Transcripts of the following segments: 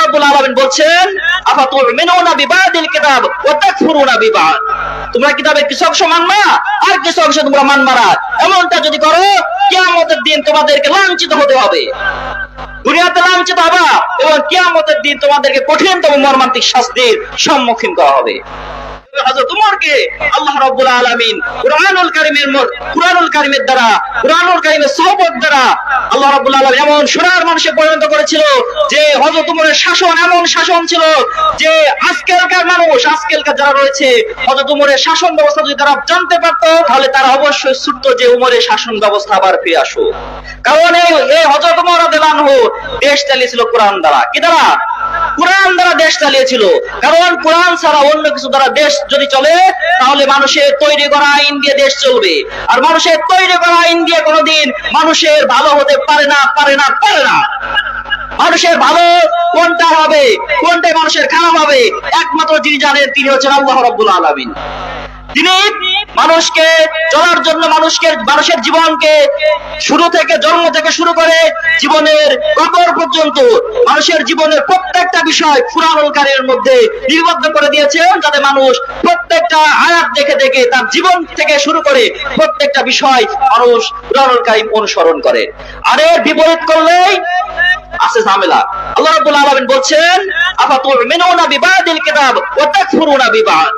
রাব্বুল আলামিন বলছেন আফাতুমিনুনা বিবাদিল কিতাব ওয়া তাকফুরুনা বিবাদ, তোমরা কিতাবের কিছু অংশ মানবা আর কিছু অংশ তোমরা মানবা না। এমনটা যদি করো কিয়ামতের দিন তোমাদেরকে লাঞ্ছিত হতে হবে, দুনিয়াতে লাঞ্ছিত হবা এবং কিয়ামতের দিন তোমাদেরকে কঠিনতম মর্মান্তিক শাস্তির সম্মুখীন করা হবে। হযরত উমরকে আল্লাহ রাব্বুল আলামিন কুরআনুল কারীমের দ্বারা, কুরআনুল কারীমের সোহবত দ্বারা আল্লাহ রাব্বুল আলামিন এমন সোনার মানুষে পরিণত করেছিল যে হযরত উমরের শাসন এমন শাসন ছিল যে আজকালকার মানুষ, আজকালকার যারা রয়েছে হযরত উমরের শাসন ব্যবস্থা যদি তারা জানতে পারত তাহলে তারা অবশ্যই ছুটত যে উমরের শাসন ব্যবস্থা আবার ফিরে আসুক। কারণ এই হযরত উমর রাদিয়াল্লাহু আনহু দেশ চালিয়েছিল কোরআন দ্বারা। কি দ্বারা? কোরআন দ্বারা দেশ চালিয়েছিল। কারণ কোরআন ছাড়া অন্য কিছু দ্বারা দেশ যদি চলে তাহলে মানুষের তৈরি করা আইন দিয়ে দেশ চলবে, আর মানুষের তৈরি করা আইন দিয়ে কোনোদিন মানুষের ভালো হতে পারে না। মানুষের ভালো কোনটা হবে, কোনটা মানুষের খারাপ হবে, একমাত্র যিনি জানেন তিনি হচ্ছেন আল্লাহ রাব্বুল আলামিন। তিনি মানুষকে চলার জন্য মানুষের জীবনকে শুরু থেকে, জন্ম থেকে শুরু করে জীবনের কবর পর্যন্ত মানুষের জীবনের প্রত্যেকটা বিষয় কুরআনুল কারীমের মধ্যে লিপিবদ্ধ করে দিয়েছেন, যাতে মানুষ প্রত্যেকটা আয়াত দেখে দেখে তার জীবন থেকে শুরু করে প্রত্যেকটা বিষয় মানুষ কুরআনুল কারীম অনুসরণ করে। আর এর বিপরীত করলেই আছে ঝামেলা। আল্লাহ রাব্বুল আলামিন বলছেন আফাতুমিনুনা বিবাদিল কিতাব ওয়া তাকফুরুনা বিবাদ,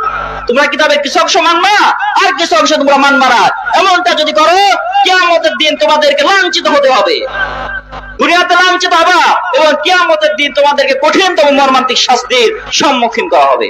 তোমরা কিতাবের কিছু অংশ মানবা আর কিছু অংশ তোমরা মানবা না। এমনটা যদি করো কিয়ামতের দিন তোমাদেরকে লাঞ্ছিত হতে হবে, দুনিয়াতে লাঞ্ছিত হবা এবং কিয়ামতের দিন তোমাদেরকে কঠিনতম মর্মান্তিক শাস্তির সম্মুখীন করা হবে।